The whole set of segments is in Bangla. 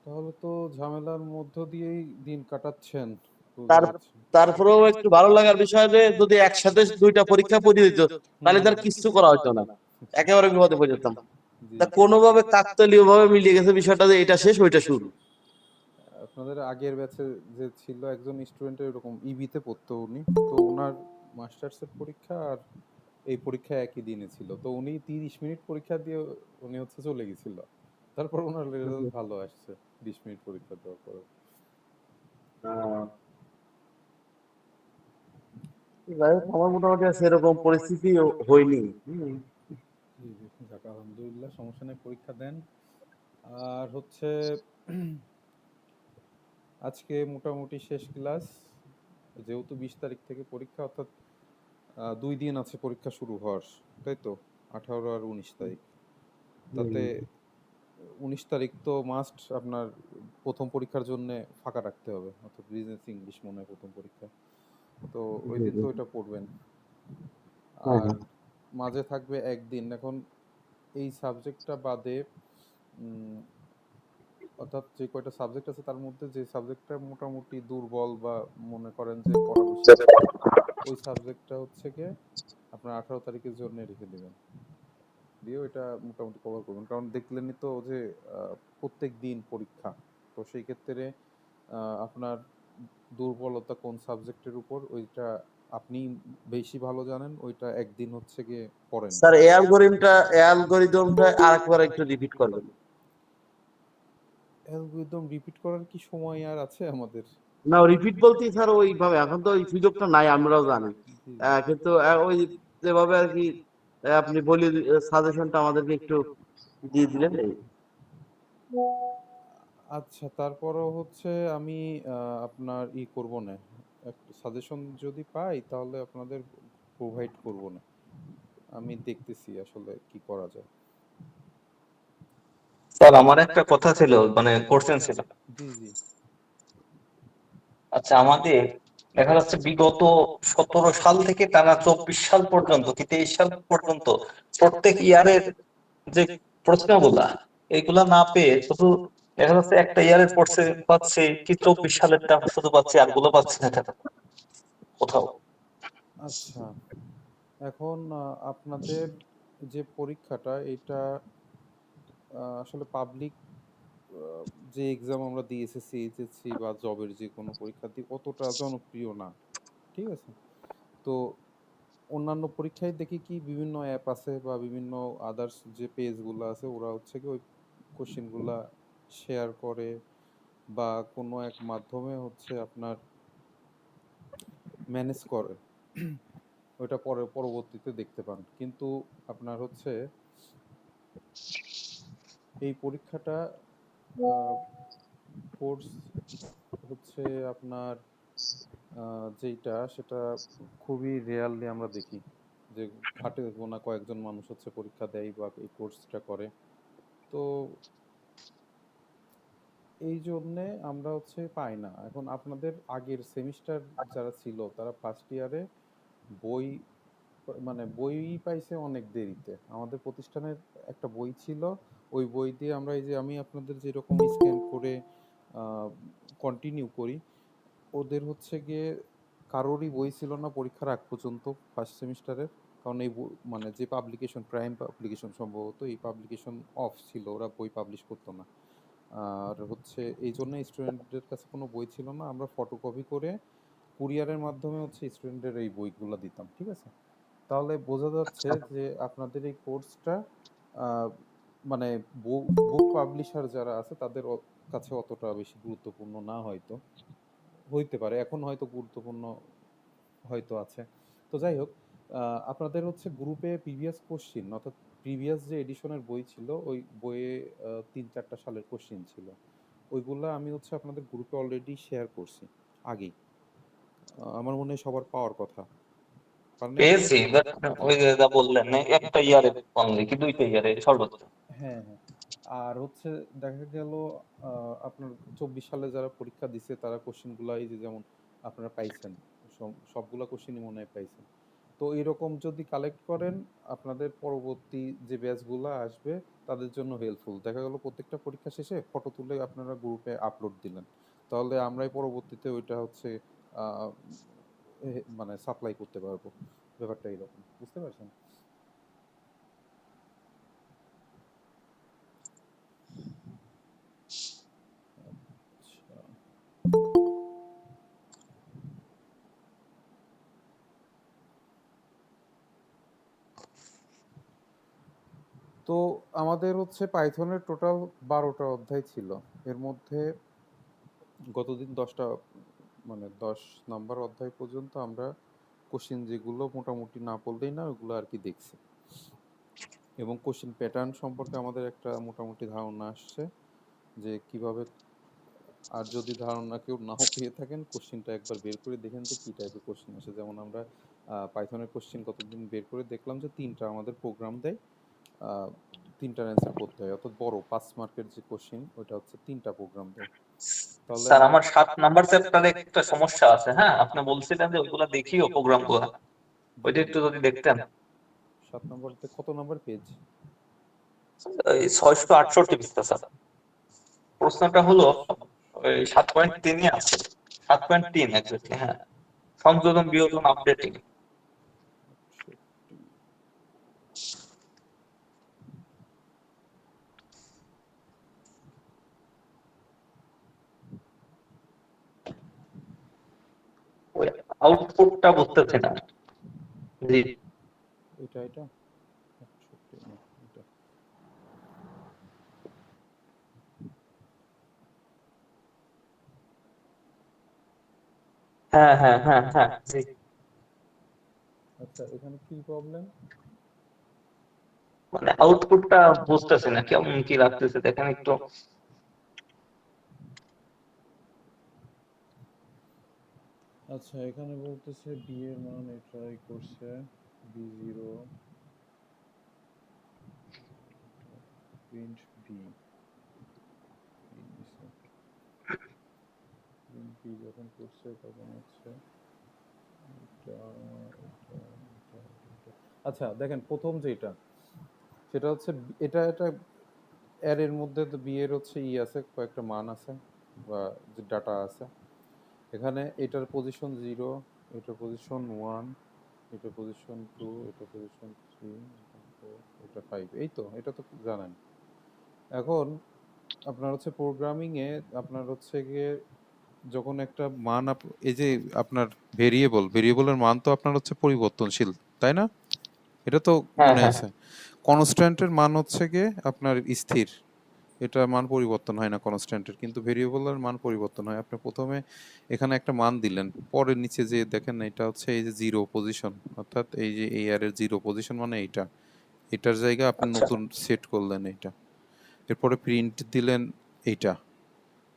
তাহলে তো ঝামেলার মধ্য দিয়েই দিন কাটাচ্ছেন, বোঝা তার যাচ্ছে। তারপরেও একটু ভালো লাগার বিষয় যে যদি একসাথে দুইটা পরীক্ষা পড়িয়ে দিত হুম তাহলে হুম তার হুম। কিছু করা হতো না, একেবারে বিপদে পড়ে যেতাম। জি তা জি। কোনোভাবে কাকতালীয় ভাবে মিলিয়ে গেছে বিষয়টা যে এটা শেষ ওইটা শুরু। আপনাদের আগের ব্যাচে যে ছিল একজন স্টুডেন্টের এরকম ইবিতে পড়তো উনি, তো ওনার মাস্টার্সের পরীক্ষা আর এই পরীক্ষা একই দিনে ছিল, তো উনি 30 মিনিট পরীক্ষা দিয়ে উনি হচ্ছে চলে গেছিল। তারপর ওনার রেজাল্ট ভালো আসছে 20 মিনিট পরীক্ষা দেওয়ার পরে। আহ, যাই হোক, আমার মোটামুটি সেরকম পরিস্থিতি হয়নি। জি জি, যাক আলহামদুলিল্লাহ, সমস্যা নেই, পরীক্ষা দেন। আর হচ্ছে আজকে মোটামুটি শেষ ক্লাস, যেহেতু 20 তারিখ থেকে পরীক্ষা, অর্থাৎ 2 দিন আছে পরীক্ষা শুরু হওয়ার, তাই তো? 18 আর 19 তারিখ। তাতে 19 তারিখ তো মাস্ট আপনার প্রথম পরীক্ষার জন্য ফাঁকা রাখতে হবে, অর্থাৎ বিজনেস ইংলিশ মনে হয় প্রথম পরীক্ষা। তো ওই দিন তো এটা পড়বেন। হ্যাঁ আর হ্যাঁ। মাঝে থাকবে একদিন, এখন এই সাবজেক্টটা বাদে উম, অর্থাৎ যে কয়টা সাবজেক্ট আছে তার মধ্যে যে সাবজেক্টটা মোটামুটি দুর্বল বা মনে করেন যে পড়া বেশি আছে, ওই সাবজেক্টটা হচ্ছে গিয়ে আপনার 18 তারিখের জন্য রেখে দেবেন, দিয়ে ওইটা মোটামুটি কভার করবেন। কারণ দেখলেনই তো যে প্রত্যেক দিন পরীক্ষা, তো সেই ক্ষেত্রে আপনার দুর্বলতা কোন সাবজেক্টের উপর ওইটা আপনি বেশি ভালো জানেন, ওইটা একদিন হচ্ছে গিয়ে পড়েন। স্যার এই অ্যালগরিদমটা আরেকবার একটু রিপিট করবেন। অ্যালগরিদম রিপিট করার কি সময় আর আছে আমাদের? না, রিপিট বলতে স্যার ওইভাবে এখন তো ওই সুযোগটা নাই, আমরাও জানি। জি জি। কিন্তু ওই যেভাবে আর কি আপনি বলি সাজেশনটা আমাদেরকে একটু দিয়ে দিলেন এই। আচ্ছা, তারপরও হচ্ছে আমি আপনার করব না, একটা সাজেশন যদি পাই তাহলে আপনাদের প্রোভাইড করব না, আমি দেখতেছি আসলে কি করা যায়। স্যার আমার একটা কথা ছিল, মানে কোশ্চেন ছিল। জি জি। আচ্ছা, আমাদের দেখা যাচ্ছে বিগত 17 সাল থেকে টানা 24 সাল পর্যন্ত কি 23 সাল পর্যন্ত প্রত্যেক ইয়ারের যে প্রশ্নগুলা এইগুলা না পেয়ে শুধু দেখা যাচ্ছে একটা ইয়ারের পড়ছে পাচ্ছি কি 24 সালেরটা শুধু পাচ্ছি, আর গুলো পাচ্ছি না কেন কোথাও। আচ্ছা, এখন আপনাদের যে পরীক্ষাটা এটা আসলে পাবলিক যে এক্সাম আমরা দিই, এসএসসি এইচএসসি বা জবের যে কোনো পরীক্ষা দিই, অতটা জনপ্রিয় না, ঠিক আছে? তো অন্যান্য পরীক্ষায় দেখি কি বিভিন্ন অ্যাপ আছে বা বিভিন্ন আদার্স যে পেজগুলো আছে, ওরা হচ্ছে কি ওই কোশ্চেনগুলা শেয়ার করে বা কোনো এক মাধ্যমে হচ্ছে আপনার ম্যানেজ করে, ওইটা পরে পরবর্তীতে দেখতে পান। কিন্তু আপনার হচ্ছে এই পরীক্ষাটা কোর্স হচ্ছে আপনার যেইটা সেটা খুবই রেয়ারলি আমরা দেখি, যে খাটে গোনা কয়েকজন মানুষ হচ্ছে পরীক্ষা দেয় বা এই কোর্সটা করে। তো এই জন্যে আমরা হচ্ছে পাই না। এখন আপনাদের আগের সেমিস্টার যারা ছিল তারা ফার্স্ট ইয়ারে বই, মানে বই পাইছে অনেক দেরিতে। আমাদের প্রতিষ্ঠানের একটা বই ছিল, ওই বই দিয়ে আমরা এই যে আমি আপনাদের যেরকম স্ক্যান করে কন্টিনিউ করি, ওদের হচ্ছে গিয়ে কারোরই বই ছিল না পরীক্ষার আগ পর্যন্ত ফার্স্ট সেমিস্টারের। কারণ এই মানে যে পাবলিকেশন, প্রাইম পাবলিকেশন সম্ভবত, এই পাবলিকেশন অফ ছিল, ওরা বই পাবলিশ করতো না। আর হচ্ছে এই জন্য স্টুডেন্টদের কাছে কোনো বই ছিল না, আমরা ফটোকপি করে কুরিয়ারের মাধ্যমে হচ্ছে স্টুডেন্টের এই বইগুলো দিতাম, ঠিক আছে? তাহলে বোঝা যাচ্ছে যে আপনাদের এই কোর্সটা মানে বুক পাবলিশার যারা আছে তাদের কাছে অতটা বেশি গুরুত্বপূর্ণ না, হয়তো হইতে পারে, এখন হয়তো গুরুত্বপূর্ণ হয়তো আছে। তো যাই হোক, আপনাদের হচ্ছে গ্রুপে প্রিভিয়াস কোশ্চিন, অর্থাৎ প্রিভিয়াস যে এডিশনের বই ছিল ওই বইয়ে 3-4টা সালের কোশ্চিন ছিল, ওইগুলা আমি হচ্ছে আপনাদের গ্রুপে অলরেডি শেয়ার করছি আগেই। আমার মনে হয় সবার পাওয়ার কথা, পার নাই? পেয়েছি, বাট ওই যে যা বললেন একটা ইয়ারে অনলি কি দুইটা ইয়ারে সর্বোচ্চ। হ্যাঁ হ্যাঁ। আর হচ্ছে দেখা গেল আপনার 24 সালে যারা পরীক্ষা দিছে তারা কোশ্চেনগুলো এই যে যেমন আপনারা পাইছেন, সবগুলা কোশ্চেনই মনে হয় পাইছেন। তো এরকম যদি কালেক্ট করেন আপনাদের পরবর্তী যে ব্যাচগুলো আসবে তাদের জন্য হেল্পফুল। দেখা গেল প্রত্যেকটা পরীক্ষা শেষে ফটো তুলে আপনারা গ্রুপে আপলোড দিলেন, তাহলে আমরাই পরবর্তীতে ওইটা হচ্ছে আহ, মানে সাপ্লাই করতে পারবো। ব্যাপারটা এরকম, বুঝতে পারছেন? আচ্ছা, তো আমাদের হচ্ছে পাইথনের টোটাল 12টা অধ্যায় ছিল। এর মধ্যে গতদিন 10টা, মানে 10 নাম্বার অধ্যায় পর্যন্ত আমরা কোশ্চেন যেগুলো মোটামুটি না পড়লেই না ওগুলো আর কি দেখছি, এবং কোশ্চেন প্যাটার্ন সম্পর্কে আমাদের একটা মোটামুটি ধারণা আসছে যে কিভাবে। আর যদি ধারণা কেউ নাও পেয়ে থাকেন, কোশ্চেনটা একবার বের করে দেখেন তো কি টাইপের কোশ্চেন আসে। যেমন আমরা পাইথনের কোশ্চেন কতদিন বের করে দেখলাম যে 3টা আমাদের প্রোগ্রাম দেয়, 3টার অ্যান্সার করতে হয়, অর্থাৎ বড় 5 মার্কের যে কোশ্চেন ওইটা হচ্ছে 3টা প্রোগ্রাম দেয়। তাহলে স্যার আমরা আমার 7 নাম্বার চ্যাপ্টারে একটা সমস্যা আছে, হ্যাঁ আপনি বলছিলেন যে ওইগুলা দেখিও প্রোগ্রাম গুলা, জি ওইটা জি একটু যদি দেখতেন। 7 নম্বরতে কত নাম্বার পেজ? এই 668 পৃষ্ঠা স্যার। প্রশ্নটা হলো ওই 7.3 আছে, 7.3 এক্স্যাক্টলি, হ্যাঁ, সংযোজন বিয়োজন আপডেটিং। 68। ওই আউটপুটটা বুঝতেছি না। জি, এটা 68 না এটা। হ্যাঁ হ্যাঁ হ্যাঁ হ্যাঁ জি। আচ্ছা, এখানে কি প্রবলেম? মানে আউটপুটটা বুঝতেছি না, কেমন কি লাগতেছে দেখেন একটু। আচ্ছা, এখানে বলতেছে বি এর মান এটাই করছে, b0 print B, print B যখন করছে তখন হচ্ছে এটা এটা এটা এটা। আচ্ছা দেখেন, প্রথম যেটা সেটা হচ্ছে এটা এর মধ্যে তো বি এর হচ্ছে আছে, কয়েকটা মান আছে বা যে ডাটা আছে। এখানে এটার পজিশন 0, এটার পজিশন 1, এটা পজিশন 2, এটা পজিশন 3, এটা 4, এটা 5, এই তো এটা তো জানেন। এখন আপনার হচ্ছে প্রোগ্রামিং এ আপনার হচ্ছে গিয়ে যখন একটা মান এই যে আপনার ভেরিয়েবলের মান তো আপনার হচ্ছে পরিবর্তনশীল, তাই না? এটা তো হ্যাঁ মনে হ্যাঁ আছে। কনস্ট্যান্টের মান হচ্ছে গিয়ে আপনার স্থির, এটা মান পরিবর্তন হয় না কনস্ট্যান্টের, কিন্তু ভেরিয়েবলের মান পরিবর্তন হয়। আপনি প্রথমে এখানে একটা মান দিলেন, পরে নিচে যে দেখেন এটা হচ্ছে এই যে 0 পজিশন, অর্থাৎ এই যে এই আর এর 0 পজিশন মানে এইটা, এটার জায়গায় আপনি আচ্ছা নতুন সেট করলেন এইটা। এরপরে প্রিন্ট দিলেন এইটা,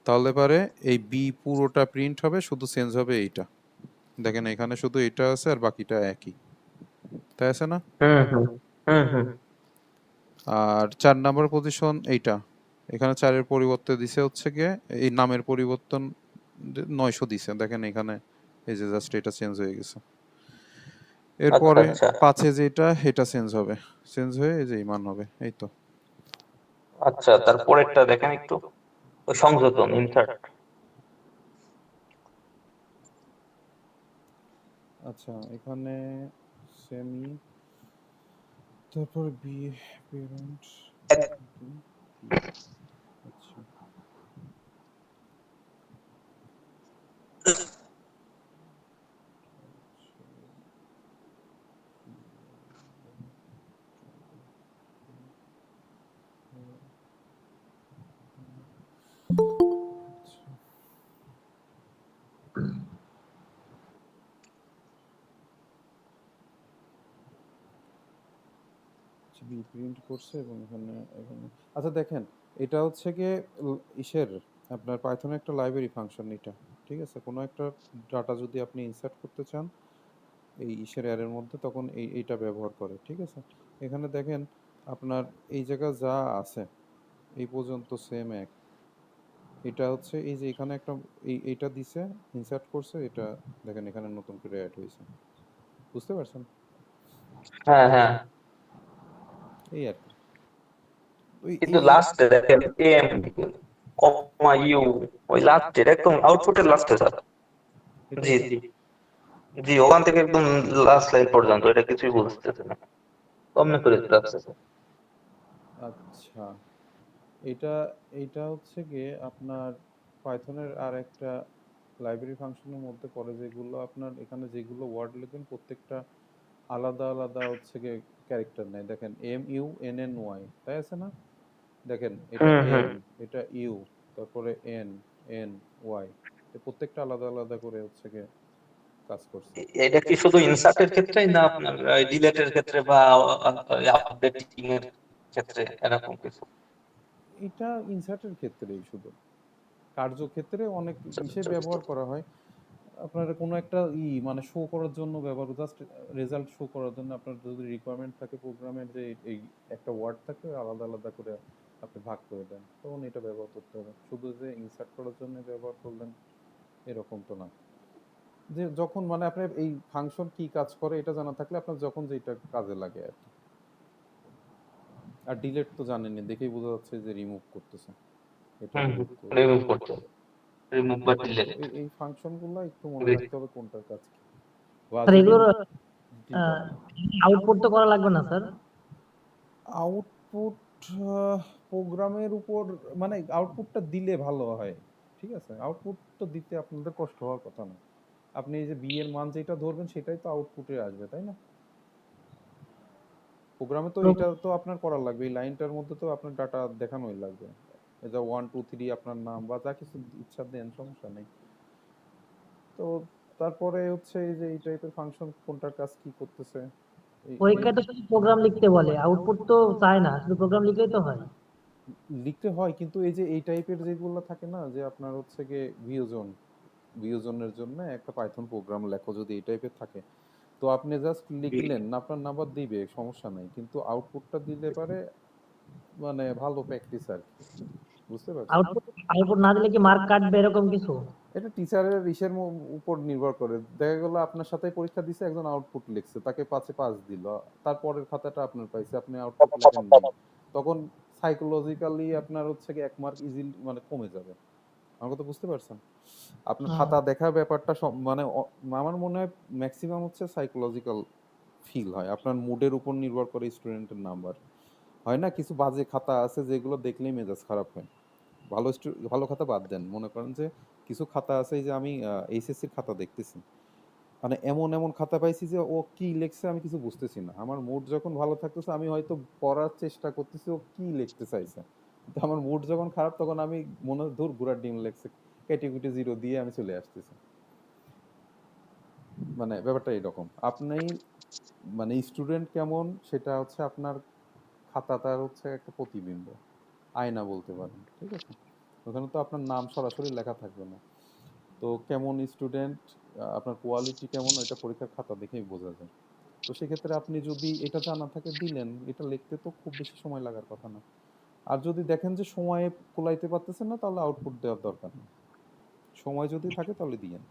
তাহলে পারে এই বি পুরোটা প্রিন্ট হবে, শুধু চেঞ্জ হবে এইটা। দেখেন এখানে শুধু এটা আছে আর বাকিটা একই, তাই আছে না? হুম হুম হুম হুম আর 4 নাম্বার পজিশন এইটা, এখানে 4-এর পরিবর্তে দিছে হচ্ছে গিয়ে এই নামের পরিবর্তন 900 দিছে, দেখেন এখানে এই যে জাস্ট এটা চেঞ্জ হয়ে গেছে। আচ্ছা এরপরে আচ্ছা 5-এ যেটা এটা চেঞ্জ হবে, চেঞ্জ হয়ে এই যে এই মান হবে, এই তো। আচ্ছা, তারপরেরটা দেখেন একটু, ওই সংযোজন ইনসার্ট। আচ্ছা, এখানে সেমি, তারপর বি প্যারেন্ট, আচ্ছা বি প্রিন্ট করছে এবং এখানে আচ্ছা দেখেন, এটা হচ্ছে গিয়ে ইসের আপনার পাইথনের একটা লাইব্রেরি ফাংশন এটা, ঠিক আছে? কোনো একটা ডাটা যদি আপনি ইনসার্ট করতে চান এই ইসের অ্যারের মধ্যে, তখন এইটা ব্যবহার করে, ঠিক আছে? এখানে দেখেন আপনার এই জায়গা যা আছে এই পর্যন্ত সেম এক। এটা হচ্ছে এই যে এখানে একটা এইটা দিছে, ইনসার্ট করছে, এটা দেখেন এখানে নতুন করে অ্যাড হয়েছে, বুঝতে পারছেন? হ্যাঁ হ্যাঁ, এই আর কি। ওই কিন্তু এই লাস্টে দেখেন এম কমা ইউ, ওই লাস্টে একদম আউটপুটের লাস্টে স্যার। এটা জি এটা জি জি, ওখান থেকে একদম লাস্ট লাইন পর্যন্ত এটা কিছুই বুঝতেছে না, কমনে করে রাখছে স্যার। আচ্ছা, এটা এইটা হচ্ছে গিয়ে আপনার পাইথনের আর একটা লাইব্রেরি ফাংশনের মধ্যে পড়ে, যেগুলো আপনার এখানে যেগুলো ওয়ার্ড লিখবেন প্রত্যেকটা আলাদা আলাদা হচ্ছে গিয়ে ক্যারেক্টার নেয়। দেখেন MUNNY তাই আছে না? দেখেন এটা হুম হুম। এম, এটা ইউ, তারপরে এন ওয়াই, প্রত্যেকটা আলাদা আলাদা করে হচ্ছে গিয়ে কাজ করছে। এটা কি শুধু ইনসার্টের ক্ষেত্রেই না আপনার ডিলেটের ক্ষেত্রে বা আপডেটিং এর ক্ষেত্রে এরকম কিছু? এটা ইনসার্টের ক্ষেত্রেই শুধু, কার্যক্ষেত্রে অনেক ইসে ব্যবহার করা হয়। আপনার কোনো একটা মানে শো করার জন্য ব্যবহার, জাস্ট রেজাল্ট শো করার জন্য আপনার যদি রিকোয়ারমেন্ট থাকে প্রোগ্রামের যে এই একটা ওয়ার্ড থাকে আলাদা আলাদা করে আপনি ভাগ করে দেন, তখন এটা ব্যবহার করতে হবে। শুধু যে ইনসার্ট করার জন্য ব্যবহার করলেন এরকম তো না। যে যখন মানে আপনার এই ফাংশন কি কাজ করে এটা জানা থাকলে আপনার যখন যেটা কাজে লাগে আর কি। আর ডিলেট তো জানেনই, দেখেই বোঝা যাচ্ছে যে রিমুভ করতেছে, এটা হুম, রিমুভ করবে। রিমুভ করতে, রিমুভ বা তো ডিলিট। এই ফাংশনগুলো একটু মনে রাখতে হবে কোনটার কাজ কি। বা স্যার যদি এগুলোর জি বলেন। আউটপুট তো করা লাগবে না স্যার? আউটপুট প্রোগ্রামের উপর, মানে আউটপুটটা দিলে ভালো হয়। ঠিক আছে, আউটপুট তো দিতে আপনাদের কষ্ট হওয়ার কথা না। আপনি এই যে বি এর মান যেটা ধরবেন সেটাই তো আউটপুটে আসবে, তাই না? প্রোগ্রামে তো এটা তো আপনার করা লাগবে, এই লাইনটার মধ্যে তো আপনার ডাটা দেখানোই লাগবে। এই যে 1 2 3 আপনার নাম বা যা কিছু ইচ্ছা দেন, সমস্যা নেই। তো তারপরে হচ্ছে এই যে এই টাইপের ফাংশন কোনটার কাজ কি করতেছে, এই পরীক্ষায় তো শুধু প্রোগ্রাম লিখতে বলে, আউটপুট তো চায় না, শুধু প্রোগ্রাম লিখলেই তো হয়। লিখতে হয়, কিন্তু এই যে এই টাইপের যেগুলো থাকে না, যে আপনার হচ্ছে গিয়ে বিয়োজনের জন্য একটা পাইথন প্রোগ্রাম লেখো, যদি এই টাইপের থাকে তো আপনি জাস্ট লিখলেন, আপনার নাম্বার দিবে, সমস্যা নাই, কিন্তু আউটপুটটা দিলে পারে মানে ভালো প্র্যাকটিস আর কি। বুঝতে পারছেন? আউটপুট আউটপুট না দিলে কি মার্ক কাটবে এরকম কিছু? এটা টিচারের ইসের উপর নির্ভর করে। দেখা গেল আপনার সাথে পরীক্ষা দিছে, একজন আউটপুট লিখছে, তাকে 5-এ 5 দিল, তারপরের খাতাটা আপনার পাইছে, আপনি আউটপুট লেখেন নাই, তখন সাইকোলজিক্যালি আপনার হচ্ছে কি 1 মার্ক ইজিলি মানে কমে যাবে। আমার কথা বুঝতে পারছেন? আপনার খাতা দেখার ব্যাপারটা মানে আমার মনে হয় ম্যাক্সিমাম হচ্ছে সাইকোলজিক্যাল ফিল হয়, আপনার মুডের উপর নির্ভর করে স্টুডেন্টের নাম্বার। হয় না কিছু বাজে খাতা আছে যেগুলো দেখলেই মেজাজ খারাপ হয়। ভালো খাতা বাদ দেন, মনে করেন যে কিছু খাতা আছে, এই যে আমি এইচএসসির খাতা দেখতেছি, মানে এমন এমন খাতা পাইছি যে ও কি লিখছে আমি কিছু বুঝতেছি না। আমার মুড যখন ভালো থাকতেছে আমি হয়তো পড়ার চেষ্টা করতেছি ও কি লিখতে চাইছে, কিন্তু আমার মুড যখন খারাপ তখন আমি মনে হয় ধুর ঘোড়ার ডিম লেখছে, কেটে জিরো দিয়ে আমি চলে আসতেছি। মানে ব্যাপারটা এরকম। আপনি মানে স্টুডেন্ট কেমন সেটা হচ্ছে আপনার খাতাটার হচ্ছে একটা প্রতিবিম্ব, আয়না বলতে পারেন। ঠিক আছে, ওখানে তো আপনার নাম সরাসরি লেখা থাকবে না। তো কেমন স্টুডেন্ট, আপনার কোয়ালিটি কেমন, এটা পরীক্ষার খাতা দেখেই বোঝা যায়। তো সেক্ষেত্রে আপনি যদি এটা জানা থাকে দিলেন, এটা লিখতে তো খুব বেশি সময় লাগার কথা না। আর যদি দেখেন যে সময়ে কুলাইতে পারতেছেন না, তাহলে আউটপুট দেওয়ার দরকার নেই, সময় যদি থাকে তাহলে দিয়েন।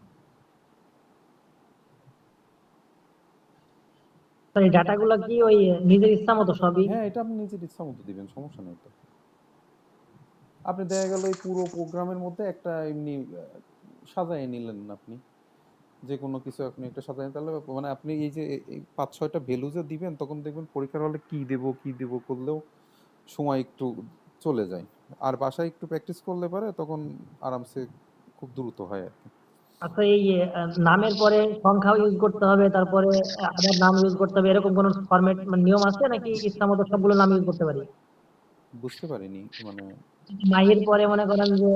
স্যার এই ডাটাগুলো কি ওই নিজের ইচ্ছা মতো সবই? হ্যাঁ, এটা আপনি নিজের ইচ্ছা মতো দিবেন, সমস্যা নেই তো। আপনি দেখা গেল এই পুরো প্রোগ্রামের মধ্যে একটা এমনি সাজায় নিলেন না আপনি, যে কোনো কিছু আপনি একটা সাজায় নিতে, তাহলে মানে আপনি এই যে এই 5-6টা ভ্যালু যে দিবেন, তখন দেখবেন পরীক্ষার হলে কি দেব করলেও সময় একটু চলে যায়। আর বাসায় একটু প্র্যাকটিস করলে পারে তখন আরামসে খুব দ্রুত হয় আর কি। আচ্ছা এই নামের পরে সংখ্যাও ইউজ করতে হবে, তারপরে আবার নাম ইউজ করতে হবে, এরকম কোন ফরম্যাট মানে নিয়ম আছে নাকি ইচ্ছা মতো সবগুলো নাম ইউজ করতে পারি? বুঝতে পারিনি মানে। মাইয়ের পরে মনে করেন যে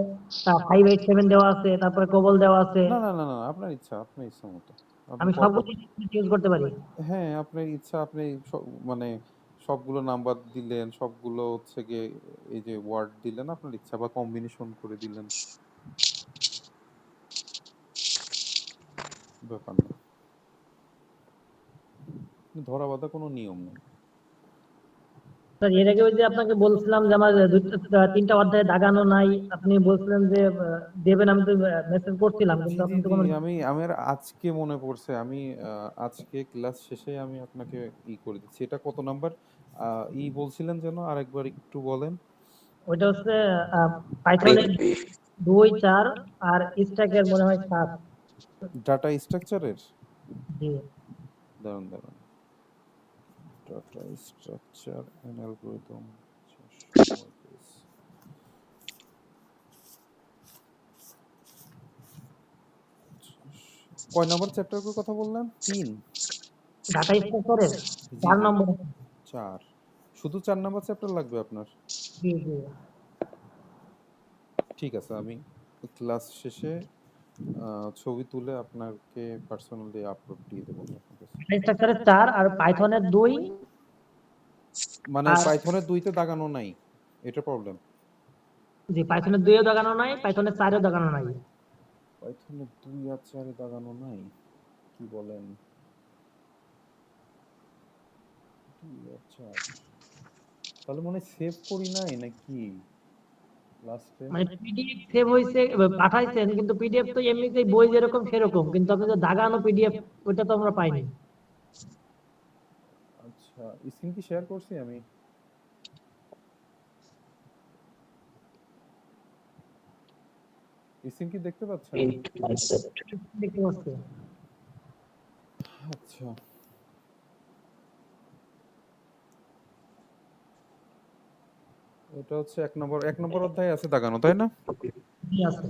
5 8 7 দেওয়া আছে, তারপরে কবল দেওয়া আছে, না, আপনার ইচ্ছা মতো আপনি আমি সবগুলো ইউজ করতে পারি? হ্যাঁ, আপনার ইচ্ছা, আপনি মানে সবগুলো নাম্বার দিলেন, সবগুলো হচ্ছে গিয়ে এই যে ওয়ার্ড দিলেন, আপনার ইচ্ছা, বা কম্বিনেশন করে দিলেন, ব্যাপার না। ধরা বাঁধা কোনো নিয়ম নেই। স্যার এর আগে ওই যে আপনাকে বলছিলাম যে আমার তিনটা অধ্যায়ে দাগানো নাই, আপনি বলছিলেন যে দেবেন, আমি তো মেসেজ করছিলাম জি কিন্তু জি আপনি তো জি কোনো। আমার আজকে মনে পড়ছে, আমি আজকে ক্লাস শেষে আমি আপনাকে করে দিচ্ছি। এটা কত নাম্বার বলছিলেন যেন আরেকবার একটু বলেন। ওইটা হচ্ছে পাইথনের 2, 4 আর স্ট্যাকের মনে হয় 7। ডাটা স্ট্রাকচারের, জি। দাঁড়ান দাঁড়ান, data structure and algorithm, 409 page. কয় নাম্বার চ্যাপ্টারের কথা বললেন? 3? ডাটা স্ট্রাকচারের জি 4 জি, নম্বর। 4। শুধু 4 নাম্বার চ্যাপ্টার লাগবে আপনার? জি জি। ঠিক আছে, আমি ক্লাস শেষে ছবি তুলে আপনাকে পার্সোনালি আপলোড দিয়ে দেবো আপনার কাছে। ডাটা স্ট্রাকচারের 4 আর পাইথনের 2 মানে আর পাইথনের 2তে দাগানো নাই, এটা প্রবলেম। জি, পাইথনের 2 এও দাগানো নাই, পাইথনের 4 এও দাগানো নাই। পাইথনের 2 আর 4 এ দাগানো নাই, কি বলেন? 2 আর 4 তাহলে মনে সেভ করি নাই নাকি লাস্টে? মানে পিডিএফ সেভ হইছে, পাঠাইছেন, কিন্তু পিডিএফ তো এমনিতেই বই যেরকম সেরকম, কিন্তু আপনি যে দাগানো পিডিএফ ওইটা তো আমরা পাইনি। আচ্ছা, স্ক্রিন কি শেয়ার করছি আমি? স্ক্রিন কি দেখতে পাচ্ছেন? দেখতে পাচ্ছি। আচ্ছা, এটা হচ্ছে 1 নম্বর অধ্যায়ে আছে দাগানো, তাই না? জি আছে।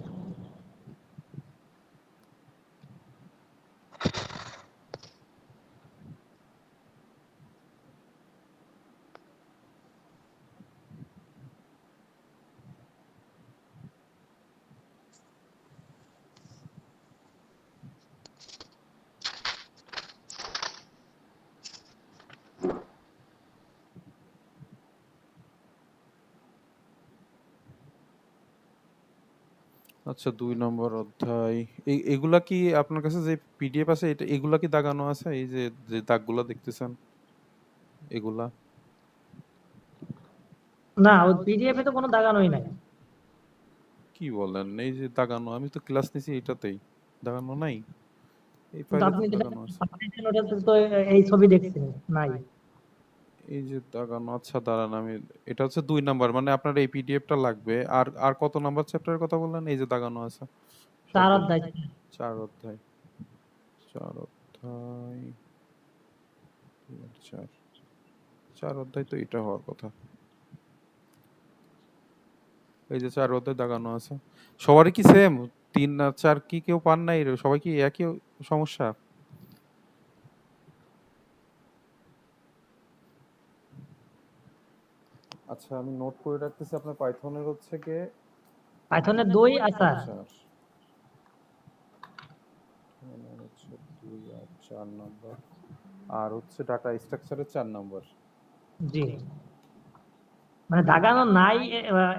আচ্ছা, 2 নম্বর অধ্যায়। এগুলা কি আপনার কাছে যে পিডিএফ আছে, এগুলা কি দাগানো আছে? এই যে যে দাগগুলা দেখতেছেন এগুলা? না, ওই পিডিএফ এ তো কোনো দাগানোই নাই। কি বলেন, এই যে দাগানো, আমি তো ক্লাস নিছি এটাতেই, দাগানো নাই? এই কিন্তু ফাইলে তো আপনি যেটা দাগানো আছে। পাঠাইছেন ওটাতে তো এই ছবি দেখছি নাই। এই যে দাগানো, আচ্ছা দাঁড়ান, আমি এটা হচ্ছে 2 নাম্বার, মানে আপনার এই পিডিএফটা লাগবে। আর আর কত নাম্বার চ্যাপ্টারের কথা বললেন? এই যে দাগানো আছে 4 সবগুলো। অধ্যায়। 4 অধ্যায়, 4 অধ্যায়, 2 আর 4, 4 অধ্যায় তো এটা হওয়ার কথা। এই যে 4 অধ্যায় দাগানো আছে। সবারই কি সেম? 3 আর 4 কি কেউ পান নাই? সবাই কি একই সমস্যা? আচ্ছা, আমি নোট করে রাখতেছি। আপনার পাইথনের হচ্ছে গিয়ে পাইথনের 2 আছে। 4, পাইথনের হচ্ছে 2 আর 4 নাম্বার, আর হচ্ছে ডাটা স্ট্রাকচারের 4 নাম্বার। জি। মানে দাগানো নাই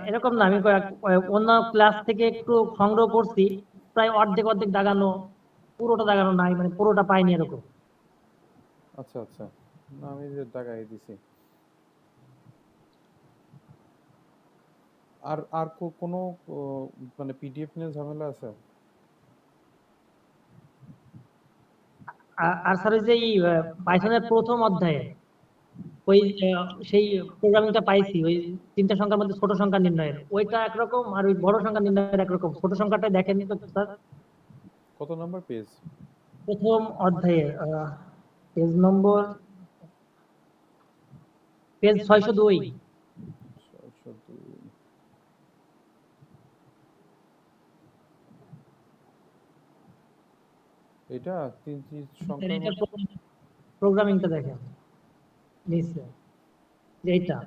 এরকম না, আমি অন্য ক্লাস থেকে একটু সংগ্রহ করছি, প্রায় অর্ধেক অর্ধেক দাগানো, পুরোটা দাগানো নাই, মানে পুরোটা পাইনি এরকম। আচ্ছা আচ্ছা, না আমি যে দাগাই দিছি। আর আর কোনো ও, মানে পিডিএফ নিয়ে ঝামেলা আছে? আর স্যার ওই যে পাইথনের প্রথম অধ্যায়ে ওই সেই প্রোগ্রামিংটা পাইছি, ওই তিনটা সংখ্যার মধ্যে ছোট সংখ্যা নির্ণয়ের ওইটা একরকম, আর ওই বড় সংখ্যা নির্ণয়ের একরকম। ছোট সংখ্যাটা দেখেননি তো স্যার? কত নাম্বার পেজ? প্রথম অধ্যায়ে পেজ নম্বর, পেজ 602। 602। এটা তিন সংখ্যার এটার মধ্যে? প্রোগ্রামিংটা দেখেন নিচে, এইটা